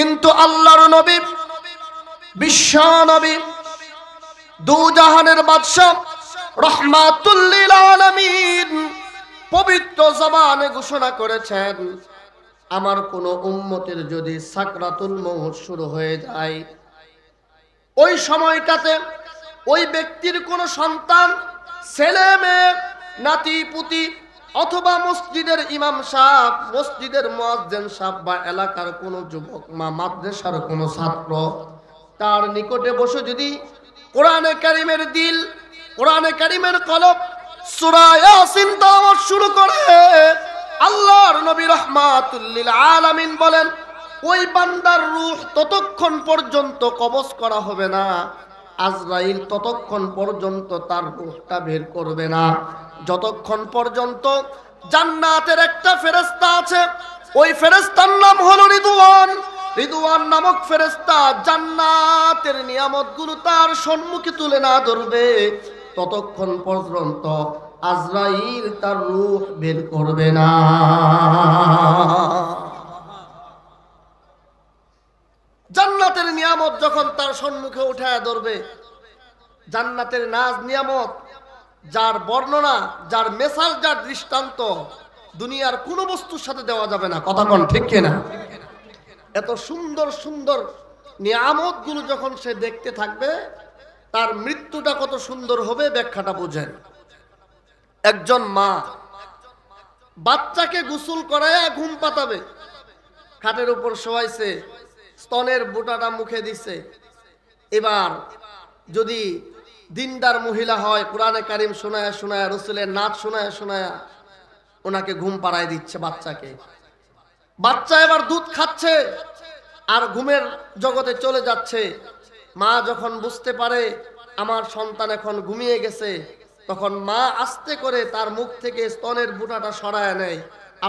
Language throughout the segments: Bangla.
কিন্তু আল্লাহর নবী, বিশ্ব নবী, দু জাহানের বাদশা, রাহমাতুল লিল আলামিন পবিত্র জবানে ঘোষণা করেছেন, আমার কোন উম্মতের যদি সাকরাতুল মউত শুরু হয়ে যায়, ওই সময়টাতে ওই ব্যক্তির কোন সন্তান, ছেলে মেয়ে, নাতি পুতি অথবা মসজিদের ইমাম সাহেব, মসজিদের মুয়াজ্জিন সাহেব বা এলাকার কোন যুবক বা মাদ্রাসার কোন ছাত্র তার নিকটে বসে যদি কোরআনে কারীমের দিল, কোরআনে কারীমের কলব, সূরা ইয়াসিন তেলাওয়াত শুরু করে, আল্লাহর নবী রাহমাতুল লিল আলামিন বলেন, ওই বান্দার রূহ ততক্ষণ পর্যন্ত কবজ করা হবে না, আজরাইল ততক্ষণ পর্যন্ত তার রূহটা বের করবে না, যতক্ষণ পর্যন্ত জান্নাতের একটা ফেরেশতা আছে, ওই ফেরেশতার নাম হলো রিদওয়ান। রিদওয়ান নামক ফেরেশতা জান্নাতের নিয়ামতগুলো তার সম্মুখে তুলে না ধরবে, ততক্ষণ পর্যন্ত আজরাইল তার রূহ বের করবে না। জান্নাতের নিয়ামত যখন তার সম্মুখে উঠায় ধরবে, জান্নাতের নাজ নিয়ামত যার বর্ণনা, যার মেসাল, যার দৃষ্টান্ত দুনিয়ার কোন বস্তুর সাথে দেওয়া যাবে না। কথা কোন ঠিক কিনা? এত সুন্দর সুন্দর নিয়ামত গুলো যখন সে দেখতে থাকবে, তার মৃত্যুটা কত সুন্দর হবে ব্যাখ্যাটা বুঝেন। একজন মা বাচ্চাকে গোসল করায় ঘুম পাতাবে, খাটের উপর শোয়াইছে, স্তনের বুটাটা মুখে দিছে। এবার যদি দিনদার মহিলা হয়, কোরআনে কারীম শোনায়া শোনায়া, রাসূলের নাচ শোনায়া শোনায়া ওনাকে ঘুম পাড়ায় দিচ্ছে বাচ্চাকে। বাচ্চা এবার দুধ খাচ্ছে আর ঘুমের জগতে চলে যাচ্ছে। মা যখন বুঝতে পারে আমার সন্তান এখন ঘুমিয়ে গেছে, তখন মা আস্তে করে তার মুখ থেকে স্তনের বুটাটা সরায় নেয়।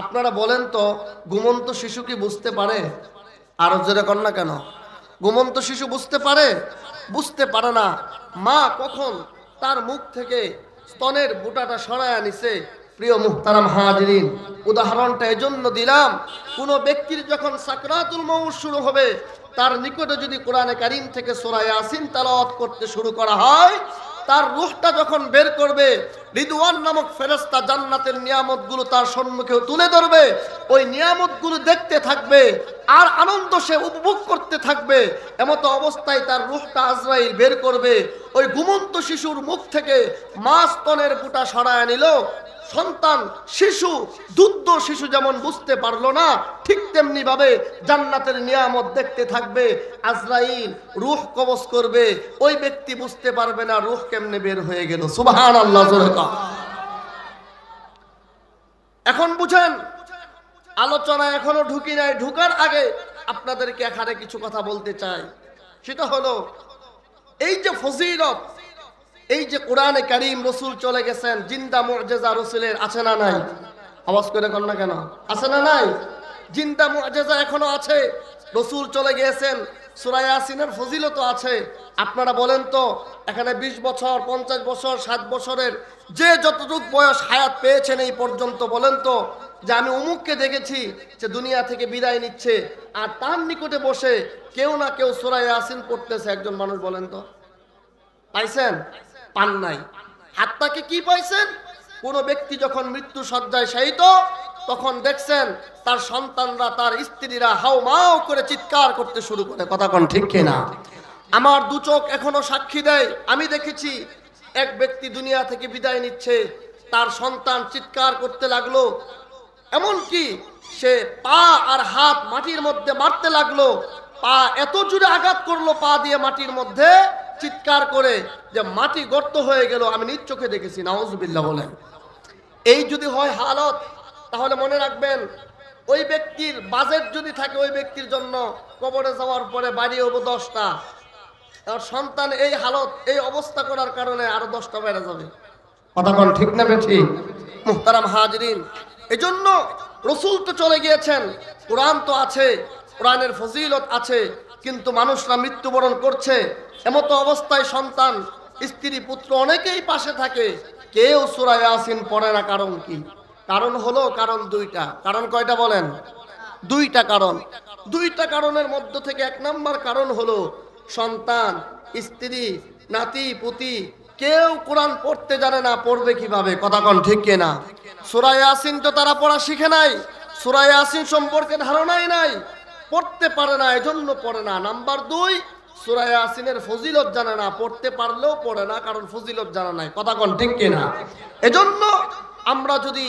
আপনারা বলেন তো, ঘুমন্ত শিশু কি বুঝতে পারে? আরো জোরে কর না কেন? ঘুমন্ত শিশু বুঝতে পারে? বুঝতে পারে না। মা কখন তার মুখ থেকে স্তনের বুটাটা সরায় নিছে। প্রিয় মুহতারাম হাজিরিন, উদাহরণটা এজন্য দিলাম, কোন ব্যক্তির যখন সাকরাতুল মউত শুরু হবে, তার নিকটে যদি কোরআনে কারীম থেকে সূরা ইয়াসিন তেলাওয়াত করতে শুরু করা হয়, তার রূহটা যখন বের করবে, রিদওয়ান নামক ফেরেশতা জান্নাতের নিয়ামতগুলো তার সম্মুখে তুলে ধরবে। ওই নিয়ামতগুলো দেখতে থাকবে আর আনন্দ সে উপভোগ করতে থাকবে। এমতো অবস্থায় তার রূহটা আজরাইল বের করবে। ওই ঘুমন্ত শিশুর মুখ থেকে মা স্তনের বুটা সরায় নিল। সন্তান, শিশু, দুধ শিশু যেমন বুঝতে পারলো না, ঠিক তেমনি ভাবে জান্নাতের নিয়ামত দেখতে থাকবে। আজরাইল রূহ কবজ করবে, ওই ব্যক্তি বুঝতে পারবে না রূহ কেমনে বের হয়ে গেল। সুবহানাল্লাহ। এখন বুঝেন, আলোচনা এখনো ঢুকি নাই। ঢুকার আগে আপনাদেরকে এখানে কিছু কথা বলতে চাই। সেটা হলো, এই যে ফজিলত, এই যে কোরআনে কারীম, রাসূল চলে গেছেন, জিন্দা মুআজিজা রাসূলের আছে না নাই? আওয়াজ করে কর না কেন? আছে না নাই? জিন্দা মুআজিজা এখনো আছে। রাসূল চলে গিয়েছেন, সূরা ইয়াসিনের ফজিলত আছে। আপনারা বলেন তো, এখানে 20 বছর, 50 বছর, 60 বছরের যে যতটুক বয়স হায়াত পেয়েছেন এই পর্যন্ত, বলেন তো যে আমি অমুককে দেখেছি যে দুনিয়া থেকে বিদায় নিচ্ছে, আর তার নিকটে বসে কেউ না কেউ সূরা ইয়াসিন পড়তেছে। একজন মানুষ বলেন তো পাইছেন? পান নাই। হাতটাকে কি পাইছেন? কোন ব্যক্তি যখন মৃত্যু সজ্জায় শায়িত, তখন দেখছেন তার সন্তানরা, তার স্ত্রীরা হাউমাউ করে চিৎকার করতে শুরু করে। কথা কোন ঠিক কিনা? আমার দু চোখ এখনো সাক্ষী দেয়, আমি দেখেছি এক ব্যক্তি দুনিয়া থেকে বিদায় নিচ্ছে, তার সন্তান চিৎকার করতে লাগলো, এমনকি সে পা আর হাত মাটির মধ্যে মারতে লাগলো। পা এত জোরে আঘাত করলো পা দিয়ে মাটির মধ্যে, চিৎকার করে যে মাটি গর্ত হয়ে গেল। আমি নিজ চোখে দেখেছি। নাউজুবিল্লাহ বলেন। এই যদি হয় হালত, তাহলে মনে রাখবেন, ওই ব্যক্তির বাজেট যদি থাকে, ওই ব্যক্তির জন্য কবরে যাওয়ার পরে বাড়ি হবো 10টা, আর সন্তান এই হালত, এই অবস্থা করার কারণে আরো 10টা বেড়ে যাবে। কথা কোন ঠিক না ঠিক? মুহতারাম হাজিরিন, এজন্য রাসূল তো চলে গিয়েছেন, কোরআন তো আছে, কোরআনের ফজিলত আছে, কিন্তু মানুষরা মৃত্যুবরণ করছে। এমতো অবস্থায় সন্তান, স্ত্রী, পুত্র অনেকেই পাশে থাকে, কেউ সূরা ইয়াসিন পড়ে না। কারণ কি? কারণ হলো, কারণ দুইটা। কারণ কয়টা বলেন? দুইটা কারণ। দুইটা কারণের মধ্য থেকে এক নাম্বার কারণ হলো সন্তান, স্ত্রী, নাতি পুতি কেউ কোরআন পড়তে জানে না, পড়বে কিভাবে? কথা কোন ঠিক কিনা? সূরা ইয়াসিন তো তারা পড়া শিখে নাই, সূরা ইয়াসিন সম্পর্কে ধারণাই নাই, পড়তে পারে না, এজন্য পড়ে না। নাম্বার 2, সূরা ইয়াসিনের ফজিলত জানে না, পড়তে পারলেও পড়ে না, কারণ ফজিলত জানা নাই। কথা কোন ঠিক কিনা? এজন্য আমরা যদি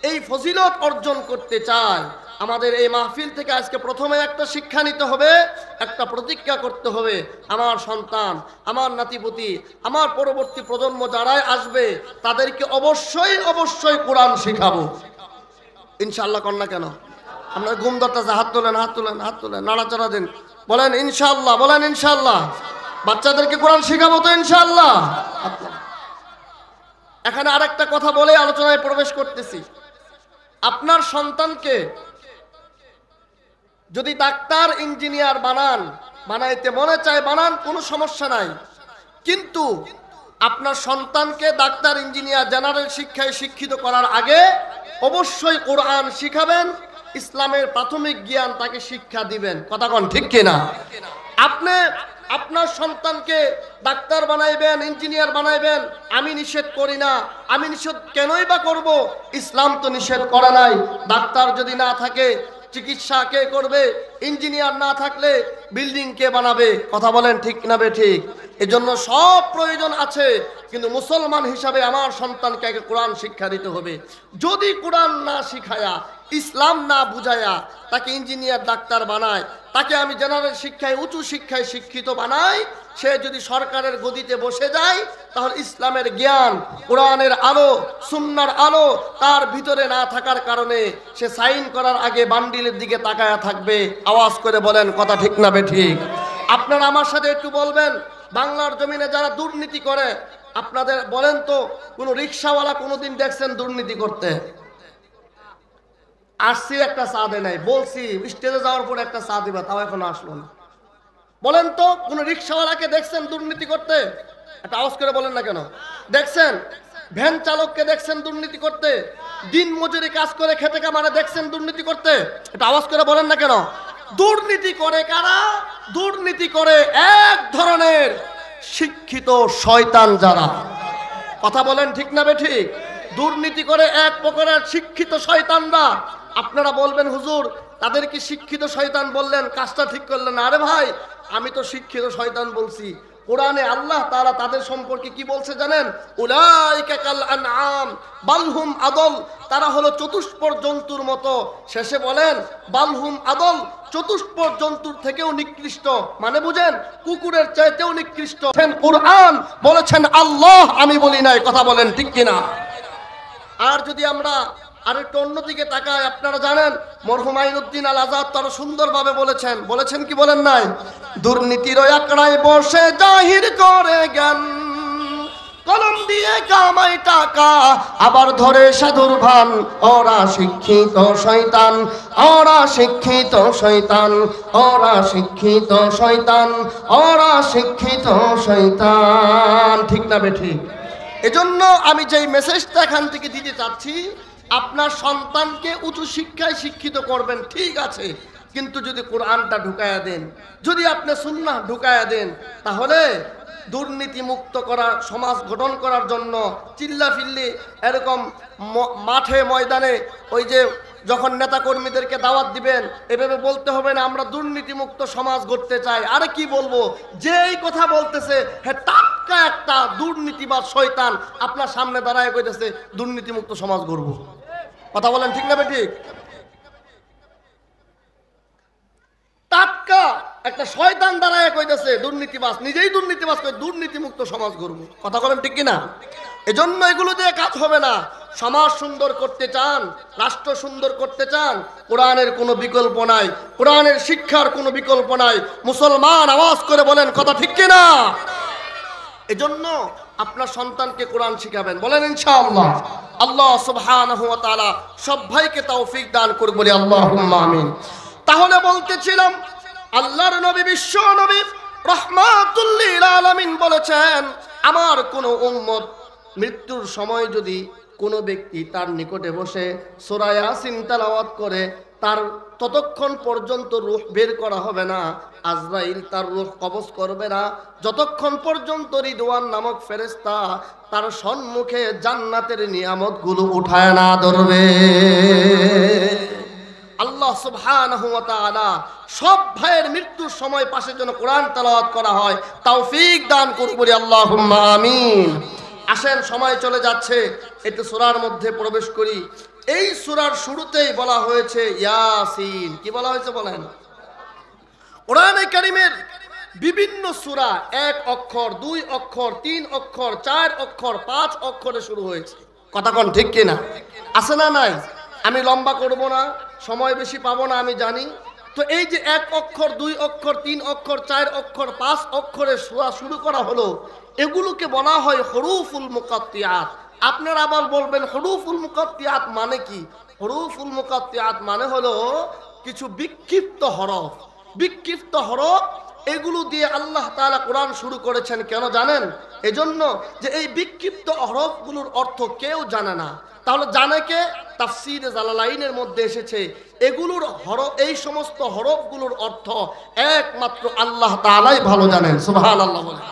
এই ফজিলত অর্জন করতে চাই, আমাদের এই মাহফিল থেকে আজকে প্রথমে একটা শিক্ষা নিতে হবে, একটা প্রতিজ্ঞা করতে হবে, আমার সন্তান, আমার নাতিপুতি, আমার পরবর্তী প্রজন্ম যারাই আসবে তাদেরকে অবশ্যই অবশ্যই কোরআন শিখাবো। ইনশাআল্লাহ কন্যা কেন? আমরা ঘুম ধরতেছে, হাত তোলেন, হাত তোলেন, হাত তোলেন, নাড়াচাড়া দিন, বলেন ইনশাআল্লাহ, বলেন ইনশাআল্লাহ। বাচ্চাদেরকে কোরআন শিখাবো তো ইনশাআল্লাহ। এখানে আরেকটা কথা বলে আলোচনায় প্রবেশ করতেছি। আপনার সন্তানকে যদি ডাক্তার, ইঞ্জিনিয়ার বানাইতে মনে চায় বানান, কোনো সমস্যা নাই, কিন্তু আপনার সন্তানকে ডাক্তার, ইঞ্জিনিয়ার, জেনারেল শিক্ষায় শিক্ষিত করার আগে অবশ্যই কোরআন শিখাবেন, ইসলামের প্রাথমিক জ্ঞান তাকে শিক্ষা দিবেন। কথা কোন ঠিক কিনা? আপনি আপনার সন্তানকে ডাক্তার বানাইবেন, ইঞ্জিনিয়ার বানাইবেন, আমি নিষেধ করি না। আমি নিষেধ কেনই বা করব? ইসলাম তো নিষেধ করে নাই। ডাক্তার যদি না থাকে চিকিৎসা কে করবে? ইঞ্জিনিয়ার না থাকলে বিল্ডিং কে বানাবে? কথা বলেন ঠিক না বে ঠিক? এজন্য সব প্রয়োজন আছে, কিন্তু মুসলমান হিসাবে আমার সন্তানকে আগে কোরআন শিক্ষা দিতে হবে। যদি কোরআন না শিখায়া, ইসলাম না বুঝায়া তাকে ইঞ্জিনিয়ার, ডাক্তার বানায়, তাকে আমি জেনারেল শিক্ষায়, উঁচু শিক্ষায় শিক্ষিত বানাই, সে যদি সরকারের গদিতে বসে যায়, তাহলে ইসলামের জ্ঞান, কোরআনের আলো, সুন্নাহর আলো তার ভিতরে না থাকার কারণে সে সাইন করার আগে বান্ডিলের দিকে তাকায়া থাকবে। আওয়াজ করে বলেন কথা ঠিক না বে ঠিক? আপনারা আমার সাথে একটু বলবেন, বাংলার জমিনে যারা দুর্নীতি করে, আপনাদের বলেন তো কোন রিকশাওয়ালা কোনোদিন দেখছেন দুর্নীতি করতে? আসছি, একটা চা দেয় নাই, বলছি স্টেজে যাওয়ার পর একটা চা দিবা, তাও এখন আসলো না। বলেন তো কোন রিকশাওয়ালাকে দেখছেন দুর্নীতি করতে? একটা আওয়াজ করে বলেন না কেন? দেখছেন? ভ্যান চালককে দেখছেন দুর্নীতি করতে? দিন মজুরি কাজ করে খেটে কামারে দেখছেন দুর্নীতি করতে? এটা আওয়াজ করে বলেন না কেন? দুর্নীতি করে কারা? দুর্নীতি করে এক ধরনের শিক্ষিত শয়তান যারা। কথা বলেন ঠিক না বে ঠিক? দুর্নীতি করে এক প্রকারের শিক্ষিত শয়তানরা। আপনারা বলবেন হুজুর তাদের কি শিক্ষিত শয়তান বললেন, কাজটা ঠিক করলেন না? আরে ভাই, আমি তো শিক্ষিত শয়তান বলছি। কোরআনে আল্লাহ তাআলা তাদের সম্পর্কে কি বলছে জানেন? উলাইকা কাল আনআম বালহুম আদল, তারা হলো চতুষ্পদ জন্তুর মতো। শেষে বলেন বালহুম আদল, চতুষ্পদ জন্তুর থেকেও নিকৃষ্ট, মানে বুঝেন কুকুরের চাইতেও নিকৃষ্ট। কোরআন বলেছেন আল্লাহ, আমি বলি নাই। কথা বলেন ঠিক কিনা? আর যদি আমরা আরেকটু অন্যদিকে তাকাই, আপনারা জানেন মরহুম আইনুদ্দিন আল আজাদ তারা সুন্দরভাবে বলেছেন কি বলেন নাই? দুর্নীতির আকড়ায় বসে জাহির করে জ্ঞান, কলম দিয়ে কামাই টাকা, আবার ধরে সাধুর ভান, ওরা শিক্ষিত শয়তান, ওরা শিক্ষিত শয়তান, ওরা শিক্ষিত শয়তান, ওরা শিক্ষিত শয়তান। ঠিক না বে ঠিক? এজন্য আমি যেই মেসেজটা এখান থেকে দিতে চাচ্ছি, আপনার সন্তানকে উঁচু শিক্ষায় শিক্ষিত করবেন, ঠিক আছে, কিন্তু যদি কোরআনটা ঢুকায়া দেন, যদি আপনি সুন্নাহ ঢুকায়া দেন, তাহলে দুর্নীতি মুক্ত করার সমাজ গঠন করার জন্য চিল্লাফিল্লি এরকম মাঠে ময়দানে ওই যে যখন নেতা কর্মীদেরকে দাওয়াত দিবেন, এভাবে বলতে হবে না আমরা দুর্নীতি মুক্ত সমাজ গড়তে চাই। আরে কি বলবো, যেই কথা বলতেছে হ্যাঁ টাটকা একটা দুর্নীতিবাদ শয়তান আপনার সামনে দাঁড়ায় কইতেছে দুর্নীতি মুক্ত সমাজ গড়ব। কথা বলেন ঠিক না ঠিক? টাটকা একটা শয়তান দাঁড়ায় কইতেছে দুর্নীতিবাজ, নিজেই দুর্নীতিবাজ কই দুর্নীতি মুক্ত সমাজ গড়ব। কথা বলেন ঠিক কিনা? এজন্য এগুলো দিয়ে কাজ হবে না। সমাজ সুন্দর করতে চান, রাষ্ট্র সুন্দর করতে চান, কোরআনের কোনো বিকল্প নাই, কোরআনের শিক্ষার কোনো বিকল্প নাই। মুসলমান আওয়াজ করে বলেন কথা ঠিক কিনা? এজন্য আপনার সন্তানকে কোরআন শিখাবেন, বলেন ইনশাআল্লাহ। আল্লাহ সুবহানাহু ওয়া তাআলা সব ভাইকে তৌফিক দান করুন, বলি আল্লাহুম্মা আমিন। তাহলে বলতেছিলাম আল্লাহর নবী, বিশ্ব নবী রাহমাতুল লিল আলামিন বলেছেন, আমার কোন উম্মত মৃত্যুর সময় যদি কোনো ব্যক্তি তার নিকটে বসে সূরা ইয়াসিন তেলাওয়াত করে, তার ততক্ষণ পর্যন্ত রূহ বের করা হবে না, আজরাইল তার রূহ কবজ করবে না, যতক্ষণ পর্যন্ত রিদওয়ান নামক ফেরেশতা তার সম্মুখে জান্নাতের নিয়ামতগুলো উঠায় না ধরবে। আল্লাহ সুবহানাহু ওয়া তাআলা সব ভাইয়ের মৃত্যুর সময় পাশে যেন কোরআন তেলাওয়াত করা হয় তৌফিক দান করুন, বলি আল্লাহুম্মা আমিন। আসেন, সময় চলে যাচ্ছে, একটু সূরার মধ্যে প্রবেশ করি। এই সূরার শুরুতেই বলা হয়েছে ইয়াসিন। কি বলা হয়েছে বলেন? কোরআনে কারীমের বিভিন্ন সূরা 1 অক্ষর, 2 অক্ষর, 3 অক্ষর, 4 অক্ষর, 5 অক্ষরে শুরু হয়েছে। কথা কোন ঠিক কিনা? আছে না নাই? আমি লম্বা করব না, সময় বেশি পাবো না আমি জানি। তো এই যে 1 অক্ষর, 2 অক্ষর, 3 অক্ষর, 4 অক্ষর, 5 অক্ষরে সূরা শুরু করা হলো, এগুলোকে বলা হয় হুরুফুল মুকাত্তিয়াত। আপনারা আবার বলবেন হুরুফুল মুকাত্তিয়াত মানে কি? হুরুফুল মুকাত্তিয়াত মানে হলো কিছু বিক্ষিপ্ত হরফ। বিক্ষিপ্ত হরফ এগুলো দিয়ে আল্লাহ তাআলা কোরআন শুরু করেছেন। কেন জানেন? এজন্য যে এই বিক্ষিপ্ত হরফগুলোর অর্থ কেউ জানে না। তাহলে জানে কে? তাফসীরে জালালাইনের মধ্যে এসেছে এগুলোর হরফ, এই সমস্ত হরফগুলোর অর্থ একমাত্র আল্লাহ তাআলাই ভালো জানেন। সুবহানাল্লাহ বলেন।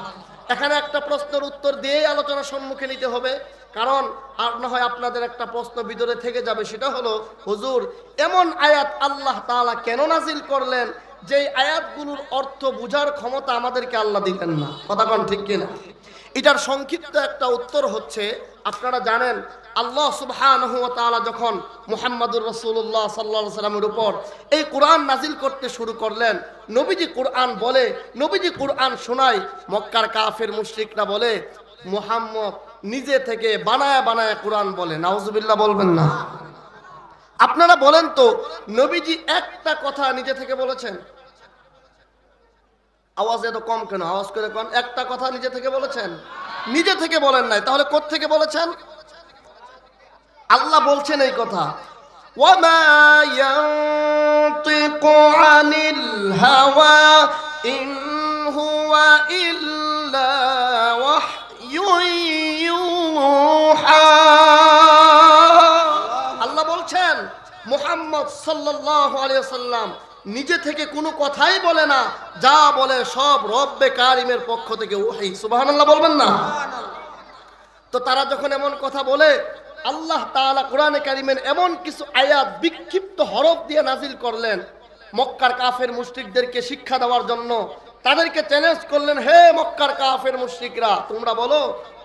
এখানে একটা প্রশ্নের উত্তর দিয়ে আলোচনার সম্মুখে নিতে হবে, কারণ আর না হয় আপনাদের একটা প্রশ্ন ভিতরে থেকে যাবে। সেটা হলো, হুজুর এমন আয়াত আল্লাহ তাআলা কেন নাজিল করলেন যে আয়াতগুলোর অর্থ বোঝার ক্ষমতা আমাদেরকে আল্লাহ দিলেন না? কথা কোন ঠিক কিনা? এটার সংক্ষিপ্ত একটা উত্তর হচ্ছে, আপনারা জানেন আল্লাহ সুবহানাহু ওয়া তাআলা যখন মুহাম্মদুর রাসূলুল্লাহ সাল্লাল্লাহু আলাইহি ওয়াসাল্লামের উপর এই কোরআন নাজিল করতে শুরু করলেন, নবীজি কোরআন বলে, নবীজি কোরআন শোনায়, মক্কার কাফের মুশরিকরা বলে মুহাম্মদ নিজে থেকে বানায়া বানায়া কোরআন বলে। নাউজুবিল্লাহ বলবেন না? আপনারা বলেন তো, নবীজি একটা কথা নিজে থেকে বলেছেন? আওয়াজ এত কম কেন? আওয়াজ করে কোন একটা কথা নিজে থেকে বলেছেন? নিজে থেকে বলেন নাই, তাহলে কোথা থেকে বলেছেন? আল্লাহ বলছেন এই কথা, ওয়ামা ইয়ানতিকু আনিল হাওয়া ইন হুয়া ইল্লা ওয়াহয়ুন ইউহা। আল্লাহ বলছেন মুহাম্মদ সাল্লাল্লাহু আলাইহি ওয়াসাল্লাম নিজে থেকে কোনো কথাই বলে না, যা বলে সব রব্বে কারিমের পক্ষ থেকে ওহী। সুবহানাল্লাহ বলবেন না? তো তারা যখন এমন কথা বলে, আল্লাহ তাআলা কোরআনে কারিমের এমন কিছু আয়াত বিক্ষিপ্ত হরফ দিয়ে নাজিল করলেন মক্কার কাফের মুশরিকদেরকে শিক্ষা দেওয়ার জন্য। তাদেরকে চ্যালেঞ্জ করলেন, হে মক্কার কাফের মুশরিকরা, তোমরা বলো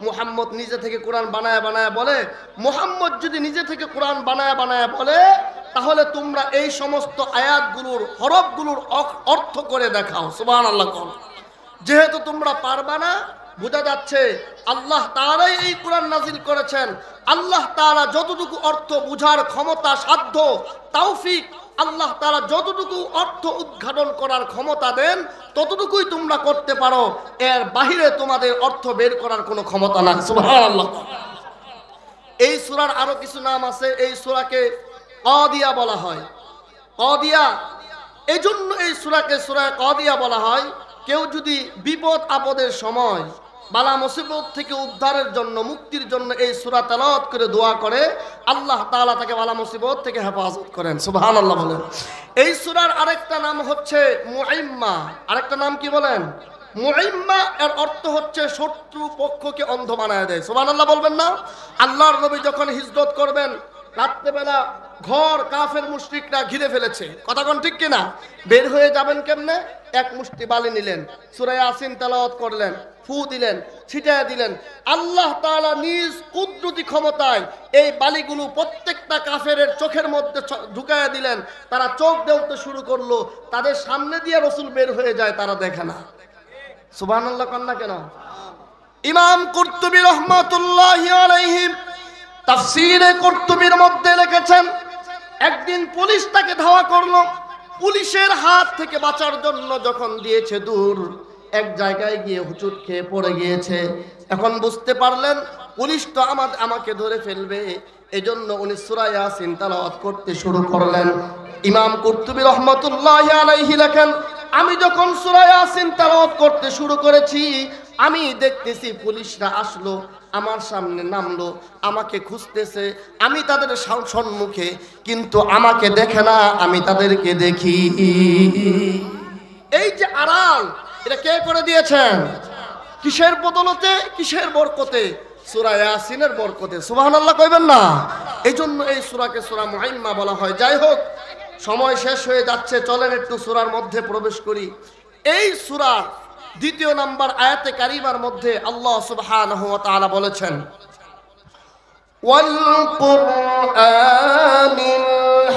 মুহাম্মদ নিজে থেকে কোরআন বানায়া বানায়া বলে। মুহাম্মদ যদি নিজে থেকে কোরআন বানায়া বানায়া বলে, তাহলে তোমরা এই সমস্ত আয়াতগুলোর হরফগুলোর অর্থ করে দেখাও। সুবহানাল্লাহ। যেহেতু তোমরা পারবা না, বোঝা যাচ্ছে আল্লাহ তাআলাই এই কোরআন নাজিল করেছেন। আল্লাহ তাআলা যতটুকু অর্থ বুঝার ক্ষমতা, সাধ্য, তৌফিক, আল্লাহ তাআলা যতটুকু অর্থ উদ্ঘাটন করার ক্ষমতা দেন ততটুকুই তোমরা করতে পারো, এর বাহিরে তোমাদের অর্থ বের করার কোনো ক্ষমতা নাই। সুবহানাল্লাহ। এই সূরার আরো কিছু নাম আছে। এই সূরাকে কাদিয়া বলা হয়। কাদিয়া, এই জন্য এই সূরাকে সূরা কাদিয়া বলা হয়। কেউ যদি বিপদ আপদের সময় বালা মুসিবত থেকে উদ্ধারের জন্য, মুক্তির জন্য এই সূরা তেলাওয়াত করে দোয়া করে, আল্লাহ তাআলা তাকে বালা মুসিবত থেকে হেফাজত করেন। সুবহানাল্লাহ বলেন। এই সূরার আরেকটা নাম হচ্ছে মুআইম্মা। আরেকটা নাম কি বলেন? মুআইম্মা। এর অর্থ হচ্ছে শত্রু পক্ষকে অন্ধ বানায় দেয়। সুবহানাল্লাহ বলবেন না? আল্লাহর নবী যখন হিজরত করবেন, রাত্রেবেলা ঘর কাফের মুশরিকরা ঘিরে ফেলেছে। কথা কোন ঠিক কিনা? বের হয়ে যাবেন কেমনে? এক মুষ্টি বালি নিলেন, সূরা ইয়াসিন তেলাওয়াত করলেন, ফু দিলেন, ছিটায় দিলেন। আল্লাহ তাআলা নিজ কুদরতি ক্ষমতায় এই বালিগুলো প্রত্যেকটা কাফেরের চোখের মধ্যে ঢুকায়া দিলেন। তারা চোখ দেওতে শুরু করলো। তাদের সামনে দিয়ে রাসূল বের হয়ে যায়, তারা দেখে না। সুবহানাল্লাহ কন্না কেন? ইমাম কুরতুবী রাহমাতুল্লাহি আলাইহি তাফসীরে কুরতুবীর মধ্যে লিখেছেন, একদিন পুলিশ তাকে ধাওয়া করলো। পুলিশের হাত থেকে বাঁচার জন্য যখন দিয়েছে দূর, এক জায়গায় গিয়ে হুচুট খেয়ে পড়ে গিয়েছে। এখন বুঝতে পারলেন পুলিশ তো আমাকে ধরে ফেলবে, এজন্য উনি সূরা ইয়াসিন তেলাওয়াত করতে শুরু করলেন। ইমাম কুরতুবী রাহমাতুল্লাহি আলাইহি লেখেন, আমি যখন সূরা ইয়াসিন তেলাওয়াত করতে শুরু করেছি, আমি দেখতেছি পুলিশরা আসলো, আমার সামনে নামলো, আমাকে খুঁজতেছে, আমি তাদের সম্মুখে, কিন্তু আমাকে দেখে না, আমি তাদেরকে দেখি। এই যে আড়াল, এটা কে করে দিয়েছেন? কিসের বদলতে, কিসের বরকতে? সূরা ইয়াসিনের বরকতে। সুবহানাল্লাহ কইবেন না? এই জন্য এই সূরাকে সূরা মুআইম্মা বলা হয়। যাই হোক, সময় শেষ হয়ে যাচ্ছে, চলেন একটু সূরার মধ্যে প্রবেশ করি। এই সূরা 2 নম্বর আয়াতে কারিমার মধ্যে আল্লাহ সুবহানাহু ওয়া তাআলা বলেছেন, ওয়াল কুরআনিল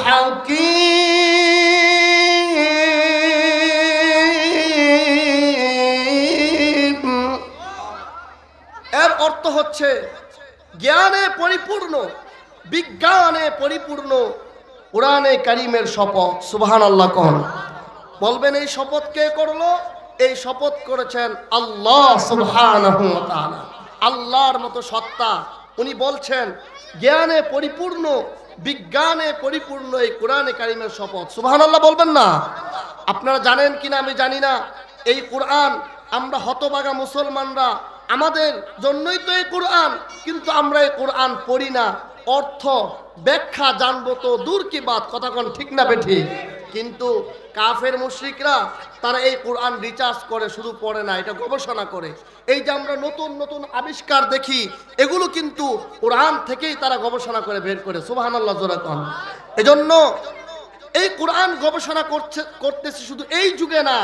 হাকীম। এর অর্থ হচ্ছে জ্ঞানে পরিপূর্ণ, বিজ্ঞানে পরিপূর্ণ কোরআনে কারীমের শপথ। সুবহানাল্লাহ কোন? বলবেন এই শপথ কে করলো? এই শপথ করেছেন আল্লাহ সুবহানাহু ওয়া তাআলা। আল্লাহর মতো সত্তা উনি বলছেন জ্ঞানে পরিপূর্ণ, বিজ্ঞানে পরিপূর্ণ এই কোরআনে কারীমের শপথ। সুবহানাল্লাহ বলবেন না? আপনারা জানেন কিনা আমি জানি না, এই কোরআন আমরা হতভাগা মুসলমানরা, আমাদের জন্যই তো এই কোরআন, কিন্তু আমরা এই কোরআন পড়ি না, অর্থ ব্যাখ্যা জানবো তো দূর কি বাত, কথা কোন ঠিক না বেঠি? কিন্তু কাফের মুশরিকরা তারা এই কোরআন রিসার্চ করে, শুধু পড়ে না, এটা গবেষণা করে। এই যে আমরা নতুন নতুন আবিষ্কার দেখি, এগুলো কিন্তু কোরআন থেকেই তারা গবেষণা করে বের করে। সুবহানাল্লাহ জোরে কোন? এজন্য এই কোরআন গবেষণা করতেছে শুধু এই যুগে না,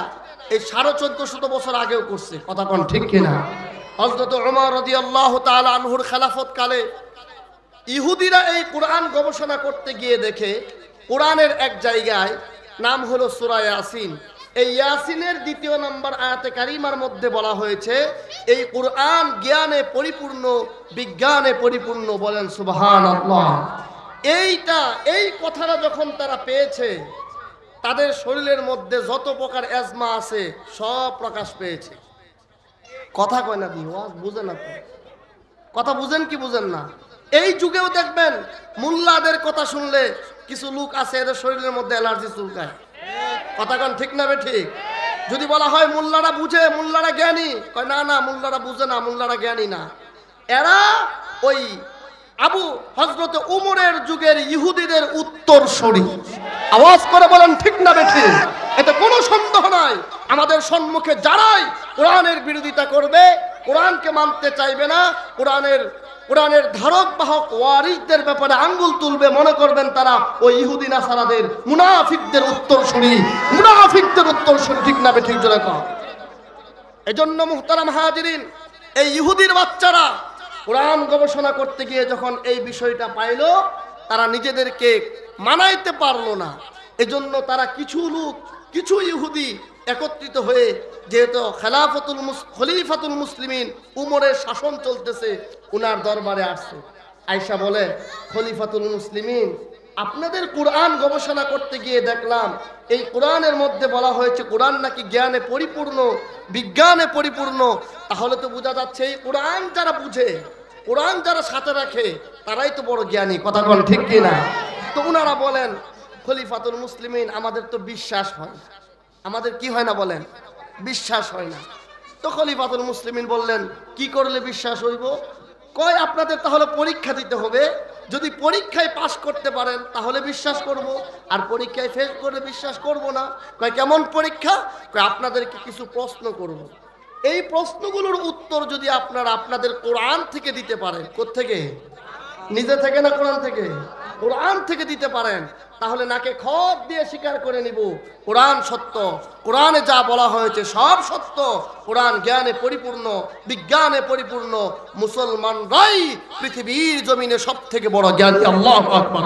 এই 1450 বছর আগেও করছে, কথা কোন ঠিক কিনা? হযরত ওমর রাদিয়াল্লাহু তাআলা আনহুর খেলাফত কালে ইহুদিরা এই কোরআন গবেষণা করতে গিয়ে দেখে কোরআনের এক জায়গায় নাম হলো সূরা ইয়াসিন। এই ইয়াসিনের 2 নম্বর আয়াতে কারিমার মধ্যে বলা হয়েছে এই কোরআন জ্ঞানে পরিপূর্ণ, বিজ্ঞানে পরিপূর্ণ। বলেন সুবহানাল্লাহ। এই কথাটা যখন তারা পেয়েছে, তাদের শরীরের মধ্যে যত প্রকার এজমা আছে সব প্রকাশ পেয়েছে। কথা কয় না দি, ওয়াজ বুঝেন না? কথা বুঝেন কি বুঝেন না? এই যুগেও দেখবেন মুল্লাদের কথা শুনলে কিছু লোক আছে এদের শরীরের মধ্যে অ্যালার্জি চুলকায়। কথা কোন ঠিক না ঠিক? যদি বলা হয় মুল্লারা বুঝে, মুল্লারা জ্ঞানী, কয় না না, মুল্লারা বুঝে না, মুল্লারা জ্ঞানী না। এরা ওই হযরত উমরের যুগের ইহুদিদের উত্তরসূরি। আওয়াজ করে বলেন ঠিক না ঠিক? এতে কোনো সন্দেহ নাই। আমাদের সম্মুখে যারাই কোরআনের বিরোধিতা করবে, কোরআনকে মানতে চাইবে না, কোরআনের ধারক বাহক ওয়ারিসদের ব্যাপারে আঙ্গুল তুলবে, মনে করবেন তারা ওই ইহুদি নাসারাদের মুনাফিকদের উত্তরসূরি, মুনাফিকদের উত্তরসূরি। ঠিক না ঠিক জোরে কও? এজন্য মুহতারাম হাজিরিন, এই ইহুদির বাচ্চারা কোরআন গবেষণা করতে গিয়ে যখন এই বিষয়টা পাইল, তারা নিজেদেরকে মানাইতে পারলো না। এজন্য তারা কিছু ইহুদি একত্রিত হয়ে, যেহেতু খলিফাতুল মুসলিমিন উমরের শাসন চলতেছে, উনার দরবারে আসছে। আয়েশা বলে, খলিফাতুল মুসলিমিন, আপনাদের কোরআন গবেষণা করতে গিয়ে দেখলাম এই কোরআনের মধ্যে বলা হয়েছে কোরআন নাকি জ্ঞানে পরিপূর্ণ, বিজ্ঞানে পরিপূর্ণ। তাহলে তো বোঝা যাচ্ছে এই কোরআন যারা বুঝে, কোরআন যারা সাথে রাখে, তারাই তো বড় জ্ঞানী। কথা বল ঠিক কিনা? তো উনারা বলেন, খলিফাতুল মুসলিমিন, আমাদের তো বিশ্বাস হয়, আমাদের কি হয় না বলেন? বিশ্বাস হয় না। তো খলিফাতুল মুসলিমিন বললেন, কি করলে বিশ্বাস হইব? কয়, আপনাদের তাহলে পরীক্ষা দিতে হবে, যদি পরীক্ষায় পাশ করতে পারেন তাহলে বিশ্বাস করব, আর পরীক্ষায় ফেল করলে বিশ্বাস করব না। কয়, কেমন পরীক্ষা? কয়, আপনাদেরকে কিছু প্রশ্ন করব, এই প্রশ্নগুলোর উত্তর যদি আপনারা আপনাদের কোরআন থেকে দিতে পারেন। কোত্থেকে? নিজে থেকে না কোরআন থেকে? কোরআন থেকে দিতে পারেন, তাহলে নাকে খত দিয়ে স্বীকার করে নিব কোরআন সত্য, কোরআনে যা বলা হয়েছে সব সত্য, কোরআন জ্ঞানে পরিপূর্ণ, বিজ্ঞানে পরিপূর্ণ, মুসলমানরাই পৃথিবীর জমিনে সবথেকে বড় জ্ঞানী। আল্লাহু আকবার।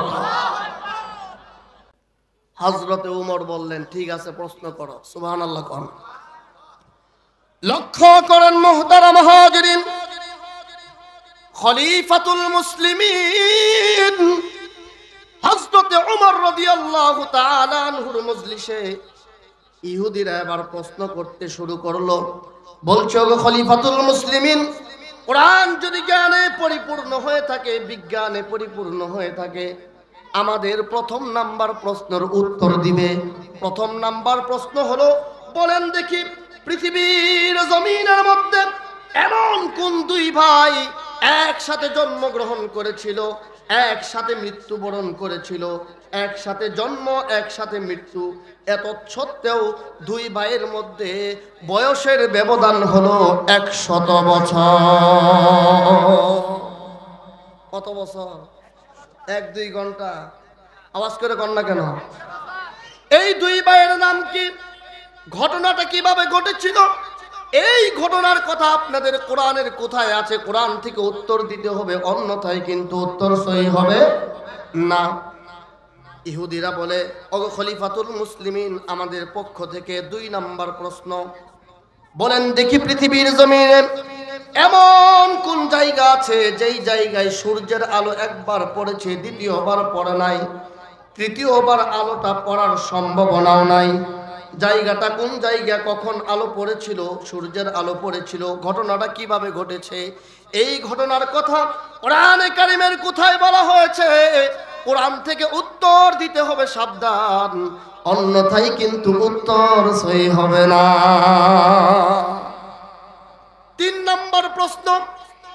হযরতে উমর বললেন, ঠিক আছে, প্রশ্ন করো। সুবহানাল্লাহ কোন? লক্ষ্য করেন মুহতারাম হাজিরিন, খলিফাতুল মুসলিমিন হযরতে উমর রাদিয়াল্লাহু তাআলা আনহুর মজলিসে ইহুদিরা এবার প্রশ্ন করতে শুরু করলো। বলছো, গো খলিফাতুল মুসলিমিন, কোরআন যদি জ্ঞানে পরিপূর্ণ হয়ে থাকে, বিজ্ঞানে পরিপূর্ণ হয়ে থাকে, আমাদের প্রথম নাম্বার প্রশ্নের উত্তর দিবে। প্রথম নাম্বার প্রশ্ন হলো, বলেন দেখি পৃথিবীর জমিনের মধ্যে এমন কোন দুই ভাই একসাথে জন্মগ্রহণ করেছিল, একসাথে মৃত্যুবরণ করেছিল, একসাথে জন্ম একসাথে মৃত্যু। এত সত্ত্বেও দুই ভাইয়ের মধ্যে বয়সের ব্যবধান হলো 100 বছর। কত বছর? 1-2 ঘন্টা। আওয়াজ করে কন না কেন? এই দুই ভাইয়ের নাম কি? ঘটনাটা কিভাবে ঘটেছিল? এই ঘটনার কথা আপনাদের কোরআনের কোথায় আছে? কোরআন থেকে উত্তর দিতে হবে, অন্যথায় কিন্তু উত্তর সহি হবে না। ইহুদিরা বলে, ওগো খলিফাতুল মুসলিমিন, আমাদের পক্ষ থেকে 2 নাম্বার প্রশ্ন, বলেন দেখি পৃথিবীর জমিনে এমন কোন জায়গা আছে যেই জায়গায় সূর্যের আলো একবার পড়েছে, দ্বিতীয়বার পড়ে নাই, তৃতীয়বার আলোটা পড়ার সম্ভাবনাও নাই? জায়গাটা কোন জায়গা? কখন আলো পড়েছিল? সূর্যের আলো পড়েছিল। ঘটনাটা কিভাবে ঘটেছে? এই ঘটনার কথা কোরআনে কারিমের কোথায় বলা হয়েছে? কোরআন থেকে উত্তর দিতে হবে, সাবধান, অন্যথায় কিন্তু উত্তর সহি হবে না। 3 নম্বর প্রশ্ন,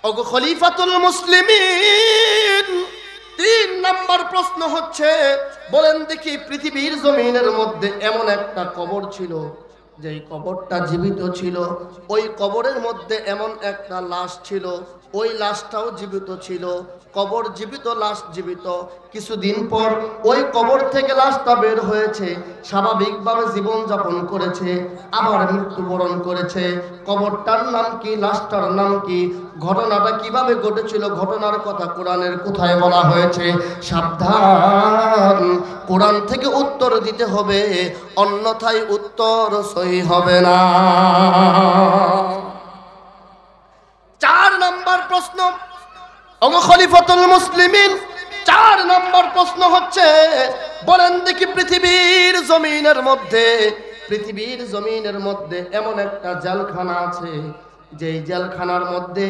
ওগো খলিফাতুল মুসলিমিন, 3 নম্বর প্রশ্ন হচ্ছে, বলেন দেখি পৃথিবীর জমিনের মধ্যে এমন একটা কবর ছিল, যেই কবরটা জীবিত ছিল। ওই কবরের মধ্যে এমন একটা লাশ ছিল, ওই লাশটাও জীবিত ছিল। কবর জীবিত, লাশ জীবিত। কিছুদিন পর ওই কবর থেকে লাশটা বের হয়েছে, স্বাভাবিকভাবে জীবনযাপন করেছে, আবার মৃত্যুবরণ করেছে। কবরটার নাম কি? লাশটার নাম কি? ঘটনাটা কিভাবে ঘটেছিল? ঘটনার কথা কোরআনের কোথায় বলা হয়েছে? সাবধান, কোরআন থেকে উত্তর দিতে হবে, অন্যথায় উত্তর সহি হবে না। 4 নম্বর প্রশ্ন, ওগো খলিফাতুল মুসলিমিন, 4 নম্বর প্রশ্ন হচ্ছে, বলেন দেখি পৃথিবীর জমিনের মধ্যে এমন একটা জেলখানা আছে, যেই জেলখানার মধ্যে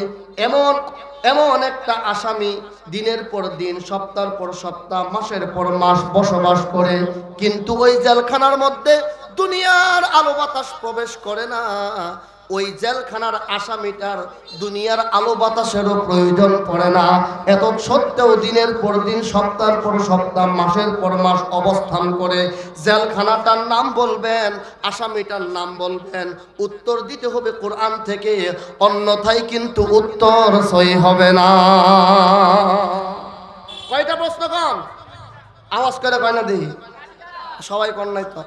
এমন একটা আসামি দিনের পর দিন, সপ্তাহের পর সপ্তাহ, মাসের পর মাস বসবাস করে, কিন্তু ওই জেলখানার মধ্যে দুনিয়ার আলো বাতাস প্রবেশ করে না। ওই জেলখানার আসামিটার দুনিয়ার আলো বাতাসেরও প্রয়োজন পড়ে না। এত সত্ত্বেও দিনের পর দিন, সপ্তাহের পর সপ্তাহ, মাসের পর মাস অবস্থান করে। জেলখানাটার নাম বলবেন, আসামিটার নাম বলবেন, উত্তর দিতে হবে কোরআন থেকে, অন্যথায় কিন্তু উত্তর সহি হবে না। কয়টা প্রশ্ন কন? আওয়াজ করে কয় না দিই? সবাই কন নাই তো?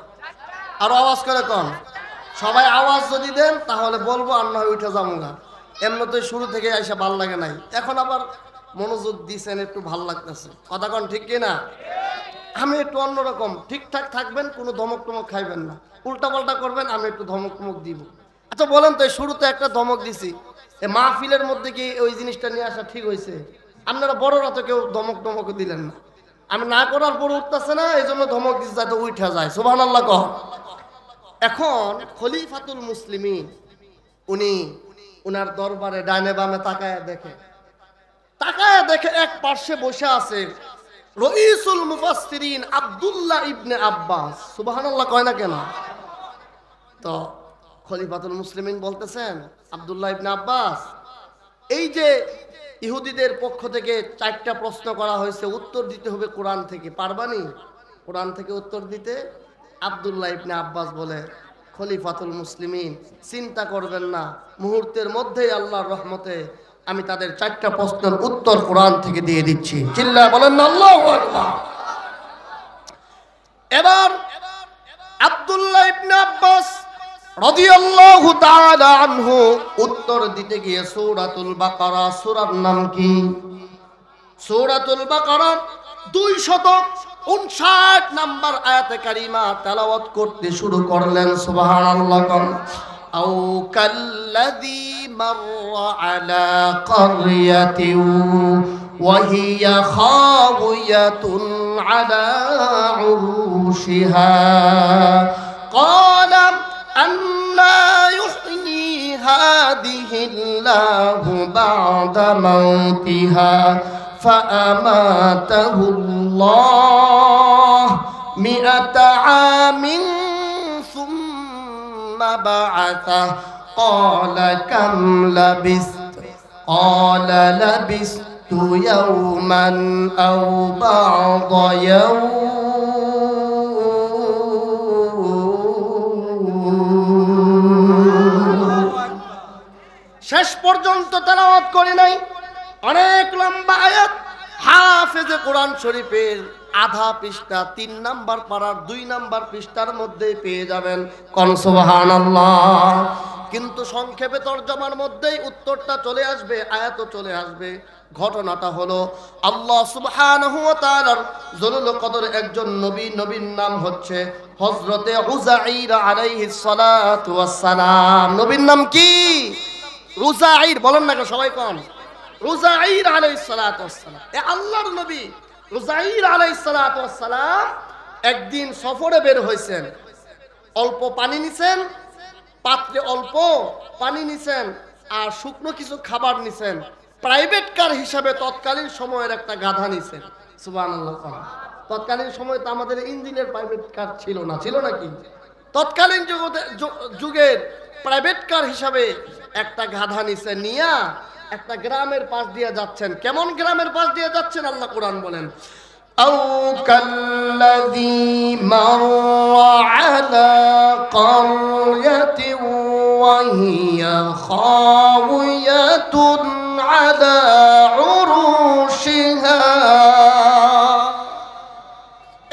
আরো আওয়াজ করে কন। সবাই আওয়াজ যদি দেন তাহলে বলবো, আর না উঠে যাবো না। এমনি তো শুরু থেকে এসে ভাল লাগে নাই, এখন আবার মনোযোগ দিচ্ছেন, একটু ভাল লাগতেছে। কথা কন ঠিক কিনা? আমি একটু অন্যরকম, ঠিকঠাক থাকবেন, কোনো ধমক টমক খাইবেন না, উল্টা পাল্টা করবেন, আমি একটু ধমক টমক দিব। আচ্ছা বলেন তো, শুরুতে একটা ধমক দিছি, এই মাহফিলের মধ্যে কি ওই জিনিসটা নিয়ে আসা ঠিক হয়েছে? আপনারা বড়রা তো কেউ ধমক টমক দিলেন না, আমি না করার পর উঠতেছে না, এই জন্য ধমক দিচ্ছে যাতে উঠা যায়। সুবহানাল্লাহ কহ। এখন খলিফাতুল মুসলিমিন উনার দরবারে ডাইনে বামে তাকায় দেখে এক পাশে বসে আছে রইসুল মুফাসসিরিন আব্দুল্লাহ ইবনে আব্বাস। সুবহানাল্লাহ কয় না কেন? তো খলিফাতুল মুসলিমিন বলতেছেন, আব্দুল্লাহ ইবনে আব্বাস, এই যে ইহুদিদের পক্ষ থেকে 4টা প্রশ্ন করা হয়েছে, উত্তর দিতে হবে কোরআন থেকে, পারবানি কোরআন থেকে উত্তর দিতে? আব্দুল্লাহ ইবনে আব্বাস বলে, খলিফাতুল মুসলিমিন, চিন্তা করবেন না, মুহূর্তের মধ্যেই আল্লাহর রহমতে আমি তাদের 4টা প্রশ্নের উত্তর কোরআন থেকে দিয়ে দিচ্ছি। চিল্লায় বলেন না আল্লাহু আকবার। এবার আব্দুল্লাহ ইবনে আব্বাস রাদিয়াল্লাহু তাআলা আনহু উত্তর দিতে গিয়ে সূরাতুল বাকারা, সূরার নাম কি? সূরাতুল বাকারা 259 নম্বর আয়াতে কারিমা তেলাওয়াত করতে শুরু করলেন। সুবহানাল্লাহ। আও কাল্লাযী মাররা আলা ক্বরিয়াতিন ওয়া হিয়া খাওয়াতুন আলা উরুশিহা ক্বালা আন্না ইউহয়ী হাযিহিল্লাহু বা'দা মাউতিহা فأماته الله 100 عام ثم بعثه قال كم لبثت قال لبثت يوما أو بعض يوم শেষ পর্যন্ত তেলাওয়াত করি নাই, অনেক লম্বা আয়াত। হাফেজে কোরআন শরীফের আধা পৃষ্ঠা 3 নাম্বার পারার 2 নাম্বার পৃষ্ঠার মধ্যে পেয়ে যাবেন। কোন সুবহানাল্লাহ। কিন্তু সংক্ষেপে তরজমার মধ্যেই উত্তরটা চলে আসবে, আয়াতও চলে আসবে। ঘটনাটা হলো আল্লাহ সুবহানাহু ওয়া তাআলার জুলুল কদর একজন নবী, নবীর নাম হচ্ছে হযরতে উযাইর আলাইহিস সালাতু ওয়াস সালাম। নবীর নাম কি? উযাইর। বলেন না সবাই কোন? উযাইর আলাইহিস সালাতু ওয়াস সালাম। এ আল্লাহর নবী উযাইর আলাইহিস সালাতু ওয়াস সালাম একদিন সফরে বের হয়েছেন। অল্প পানি নিছেন, পাত্রে অল্প পানি নিছেন আর শুকনো কিছু খাবার নিছেন। প্রাইভেট কার হিসাবে তৎকালীন সময়ের একটা গাধা নিছেন। সুবহানাল্লাহ। তৎকালীন সময় তো আমাদের ইঞ্জিনের প্রাইভেট কার ছিল না, ছিল নাকি? তৎকালীন যুগের প্রাইভেট কার হিসাবে একটা গাধা নিছেন, নিয়া একটা গ্রামের পাশ দিয়ে যাচ্ছেন। কেমন গ্রামের পাশ দিয়ে যাচ্ছেন আল্লাহ কোরআন বলেন, আও কাল্লাযী মাররা আলা ক্বরয়াতিন ওয়া হিয়া খাওয়াতুন আলা উরুশিহা।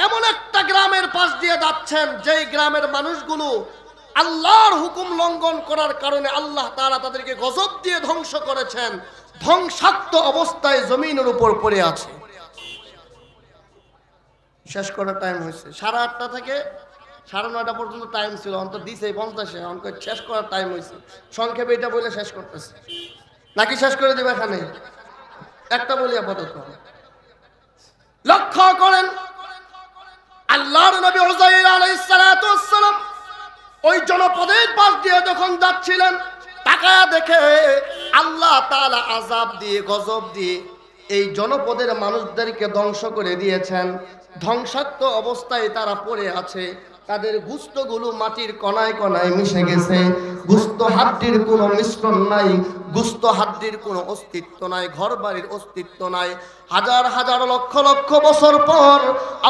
এমন একটা গ্রামের পাশ দিয়ে যাচ্ছেন যেই গ্রামের মানুষগুলো আল্লাহর হুকুম লঙ্ঘন করার কারণে আল্লাহ তাআলা তাদেরকে গজব দিয়ে ধ্বংস করেছেন। ধ্বংসাত্ম অবস্থায় জমিনের উপর পড়ে আছে। শেষ করার টাইম হয়েছে 8:30 থেকে 9:30 পর্যন্ত টাইম ছিল, অন্তত দিছে 50-এ। অঙ্ক শেষ করার টাইম হয়েছে। সংক্ষেপে এটা বলে শেষ করতেছে নাকি শেষ করে দেবে? এখানে একটা বলি আপাতত। লক্ষ্য করেন আল্লাহর নবী উযাইর আলাইহিস সালাতু ওয়াস সালাম ওই জনপদের পাশ দিয়ে যখন যাচ্ছিলেন, তাকায়া দেখে আল্লাহ তাআলা আযাব দিয়ে, গজব দিয়ে এই জনপদের মানুষদেরকে ধ্বংস করে দিয়েছেন। ধ্বংসাত্ম অবস্থায় তারা পড়ে আছে। তাদের গোশতগুলো মাটির কণায় কণায় মিশে গেছে। গোশত হাড্ডির কোনো মিশ্রণ নাই, গোশত হাড্ডির কোনো অস্তিত্ব নাই, ঘর বাড়ির অস্তিত্ব নাই। হাজার হাজার লক্ষ লক্ষ বছর পর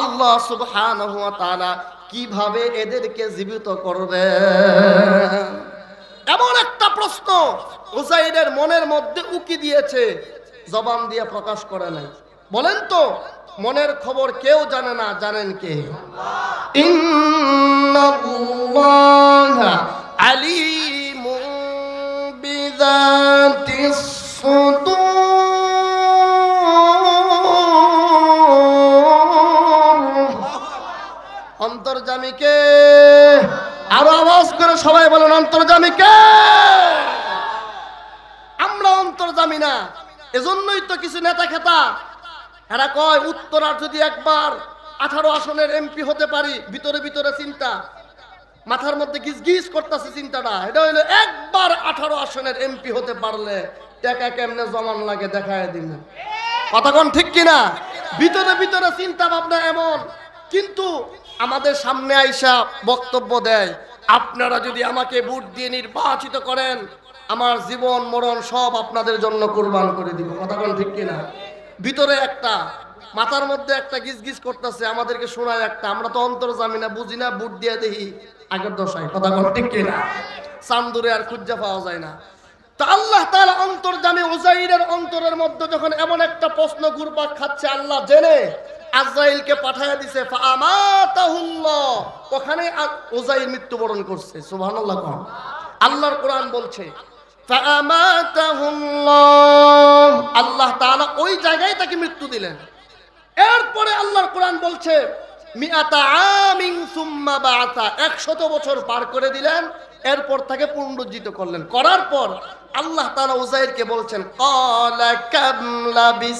আল্লাহ সুবহানাহু ওয়া তাআলা কিভাবে এদেরকে জীবিত করবে? এমন একটা প্রশ্ন উযাইরের মনের মধ্যে উকি দিয়েছে, জবান দিয়ে প্রকাশ করে নাই। বলেন তো, মনের খবর কেউ জানে না, জানেন কে? ইন্নাল্লাহা আলীমুম বিযাতিস সুদূর। অন্তর্যামী কে? আরো আওয়াজ করে সবাই বলেন, অন্তর্যামী কে? আমরা অন্তর্যামী না, এজন্যই তো কিছু নেতা খেতা এরা কয় উত্তরার যদি একবার 18 আসনের এমপি হতে পারি, ভিতরে ভিতরে চিন্তা মাথার মধ্যে গিজগিজ করতেছে চিন্তাটা। এটা হইলো একবার 18 আসনের এমপি হতে পারলে টাকা কেমনে জমান লাগে দেখায় দিন। কথা কোন ঠিক কিনা? ভিতরে ভিতরে চিন্তা ভাবনা এমন। কিন্তু আমাদের সামনে আইসা বক্তব্য দেয়, আপনারা যদি আমাকে ভোট দিয়ে নির্বাচিত করেন, আমার জীবন মরণ সব আপনাদের জন্য কুরবান করে দিব। কথা কোন ঠিক কিনা? ভিতরে একটা, মাথার মধ্যে একটা গিজগিজ করতেছে, আমাদেরকে শোনায় একটা। আমরা তো অন্তর্যামী না, বুঝি না, ভোট দিয়ে দেখি আগের দশায়। কথা কোন ঠিক কিনা? চান্দুরে আর খুঁজা পাওয়া যায় না। তো আল্লাহ তাআলা অন্তর্যামী উযাইরের অন্তরের মধ্যে যখন এমন একটা প্রশ্ন ঘুরপাক খাচ্ছে, আল্লাহ জেনে আজরাইলকে পাঠায়া দিছে। ফাআমাতাহুল্লাহ, ওখানে উযাইর মৃত্যুবরণ করছে। সুবহানাল্লাহ। আল্লাহর কোরআন বলছে ফাআমাতাহুল্লাহ, আল্লাহ তাআলা ওই জায়গায় তাকে মৃত্যু দিলেন। এরপরে আল্লাহর কোরআন বলছে মিআতা আমিন সুম্মা বাআসা, 100 বছর পার করে দিলেন, এরপর তাকে পুনরুজ্জীবিত করলেন। করার পর আল্লাহ তাআলা উযাইরকে বলছেন ক্বালা কাম লাবিস,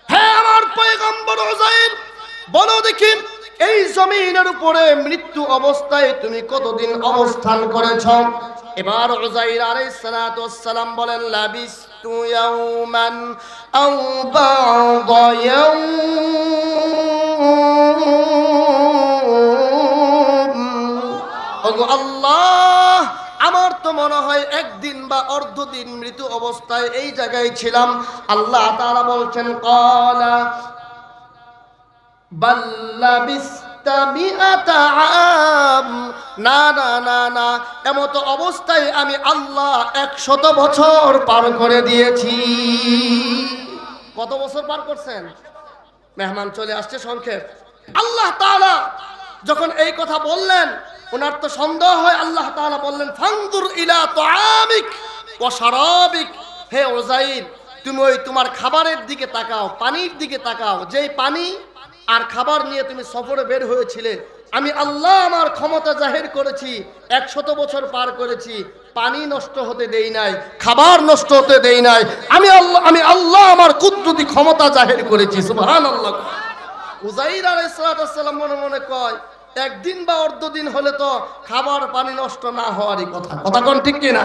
হে আমার পয়গম্বর উযাইর, বলো দেখি এই জমিনের উপরে মৃত্যু অবস্থায় তুমি কতদিন অবস্থান করেছ? এবার উযাইর আলাইহিস সালাতু ওয়াস সালাম বলেন লাবিস্তু ইয়াওমান আও বা'দা ইয়াওম। ওগো আল্লাহ, আমার তো মনে হয় একদিন দিন বা অর্ধ দিন মৃত্যু অবস্থায় এই জায়গায় ছিলাম। আল্লাহ তাআলা বলছেন ক্বালা বাল লাবিস্তা মিআতা আম, না না না না, এমত অবস্থায় আমি আল্লাহ 100 বছর পার করে দিয়েছি। কত বছর পার করছেন? মেহমান চলে আসছে সংক্ষেপ। আল্লাহ তাআলা যখন এই কথা বললেন, ওনার তো সন্দেহ হয়। আল্লাহ তাআলা বললেন ফানজুর ইলা তুআমিক ওয়া শারাবিক, হে উযাইর তুমি ওই তোমার খাবারের দিকে তাকাও, পানির দিকে তাকাও। যেই পানি আর খাবার নিয়ে তুমি সফরে বের হয়েছিলে, আমি আল্লাহ আমার ক্ষমতা জাহির করেছি, 100 বছর পার করেছি, পানি নষ্ট হতে দেই নাই, খাবার নষ্ট হতে দেই নাই। আমি আল্লাহ আমার কুদরতি ক্ষমতা জাহির করেছি। সুবহানাল্লাহ। উযাইর আলাইহিস সালাম মনে মনে কয়, একদিন বা অর্ধ দিন হলে তো খাবার পানি নষ্ট না হওয়ারই কথা। কথা কোন ঠিক কিনা?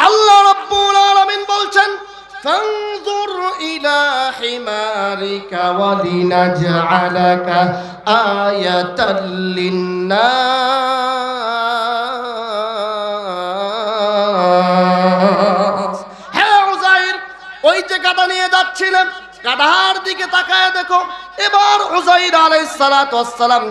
আল্লাহ রাব্বুল আলামিন বলছেন ফানজুর ইলা হিমারিকা ওয়ালিনাজআলাকা আয়াতাল লিন্নাস। হে উযাইর, ওই যে গাধা নিয়ে যাচ্ছিলেন, গাধার দিকে তাকায় দেখো। এবার উযাইর আলাইহিস সালাতু ওয়াস সালাম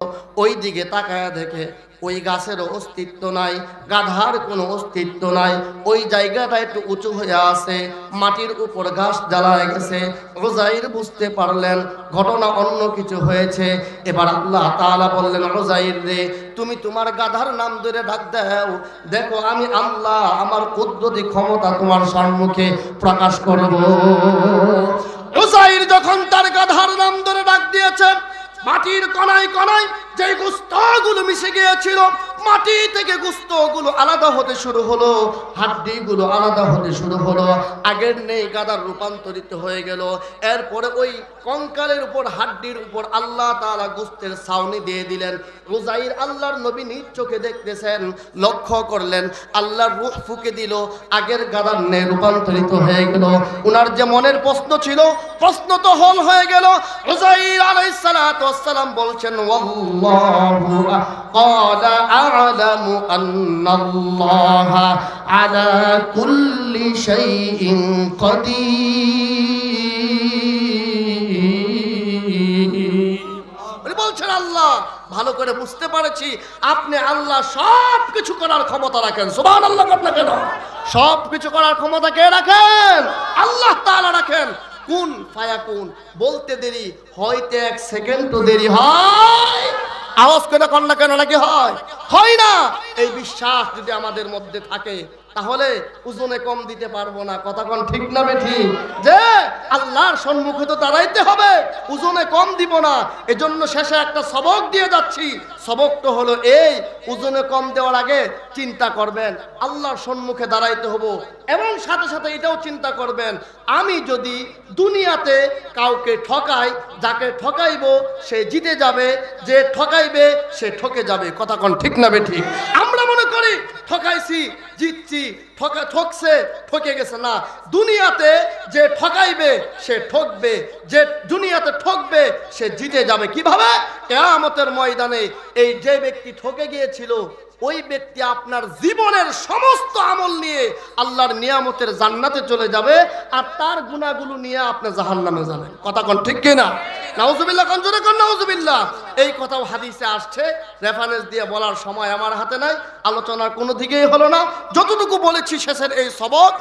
ওই দিকে তাকায় দেখে ওই গাছের অস্তিত্ব নাই, গাধার কোনো অস্তিত্ব নাই। ওই জায়গাটা একটু উঁচু হয়ে আছে, মাটির উপর ঘাস জ্বালায় গেছে। উযাইর বুঝতে পারলেন ঘটনা অন্য কিছু হয়েছে। এবার আল্লাহ তাআলা বললেন, উযাইর রে, তুমি তোমার গাধার নাম ধরে ডাক দাও, দেখো আমি আল্লাহ আমার কুদরতি ক্ষমতা তোমার সম্মুখে প্রকাশ করব। উযাইর যখন তার গাধার নাম ধরে ডাক দিয়েছে, মাটির কণায় কণায় যে গোস্তগুলো মিশে গিয়েছিল, মাটি থেকে গোস্তগুলো আলাদা হতে শুরু হলো, হাড্ডিগুলো আলাদা হতে শুরু হলো। আগের নেই গাদার রূপান্তরিত হয়ে গেল। এরপরে ওই কঙ্কালের উপর, হাড্ডির উপর আল্লাহ তাআলা গোস্তের ছাউনি দিয়ে দিলেন। উযাইর আল্লাহর নবী নিজ চোখে দেখতেছেন, লক্ষ্য করলেন আল্লাহর রূহ ফুঁকে দিল, আগের গাদার নে রূপান্তরিত হয়ে গেল। উনার যে মনের প্রশ্ন ছিল, প্রশ্ন তো হল হয়ে গেল। উযাইর আলাইহিস সালাতু ওয়াস সালাম বলছেন ওয়াল্লাহু ক্বালা আ'লামু আন্নাল্লাহা আলা কুল্লি শাইইন কাদির। বলছেন আল্লাহ ভালো করে বুঝতে পারছি আপনি আল্লাহ সব কিছু করার ক্ষমতা রাখেন। সুবহানাল্লাহ। কথা কেন? সব কিছু করার ক্ষমতা কে রাখেন? আল্লাহ তাআলা রাখেন। কুন ফায়াকুন বলতে দেরি হইতে 1 সেকেন্ডও দেরি হয়? আওয়াজ করে কন না কেন? নাকি হয় না? এই বিশ্বাস যদি আমাদের মধ্যে থাকে তাহলে ওজনে কম দিতে পারবো না। কথা কোন ঠিক না বেঠিক? যে আল্লাহর সম্মুখে তো দাঁড়াইতে হবে, ওজনে কম দিব না। এজন্য শেষে একটা সবক দিয়ে যাচ্ছি। সবকটা হলো এই, ওজনে কম দেওয়ার আগে চিন্তা করবেন আল্লাহর সম্মুখে দাঁড়াইতে হবো, এবং সাথে সাথে এটাও চিন্তা করবেন আমি যদি দুনিয়াতে কাউকে ঠকাই, যাকে ঠকাইবো সে জিতে যাবে, যে ঠকাইবে সে ঠকে যাবে। কথা কোন ঠিক না বেঠিক? আমরা মনে করি ঠকাইছি জিতছি, ঠকছে ঠকে গেছে। না, দুনিয়াতে যে ঠকাইবে সে ঠকবে, যে দুনিয়াতে ঠকবে সে জিতে যাবে। কিভাবে? কিয়ামতের ময়দানে এই যে ব্যক্তি ঠকে গিয়েছিল ওই ব্যক্তি আপনার জীবনের সমস্ত আমল নিয়ে আল্লাহর নিয়ামতের জান্নাতে চলে যাবে, আর তার গুনাহগুলো নিয়ে আপনি জাহান্নামে যাবেন। কথা কোন ঠিক কিনা? নাউজুবিল্লাহ। কোন জোরে কোন নাউজুবিল্লাহ। এই কথাও হাদিসে আসছে, রেফারেন্স দিয়ে বলার সময় আমার হাতে নাই, আলোচনার কোনো দিকেই হলো না। যতটুকু বলেছি শেষের এই সবক,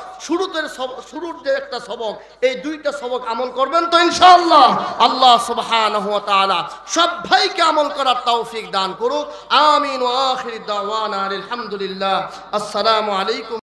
শুরুর যে একটা সবক, এই দুইটা সবক আমল করবেন তো ইনশাআল্লাহ। আল্লাহ সুবহানাহু ওয়া তাআলা সব ভাইকে আমল করার তৌফিক দান করুক। আমিন। ওয়া আখির দাওয়ানা আলহামদুলিল্লাহ। আসসালামু আলাইকুম।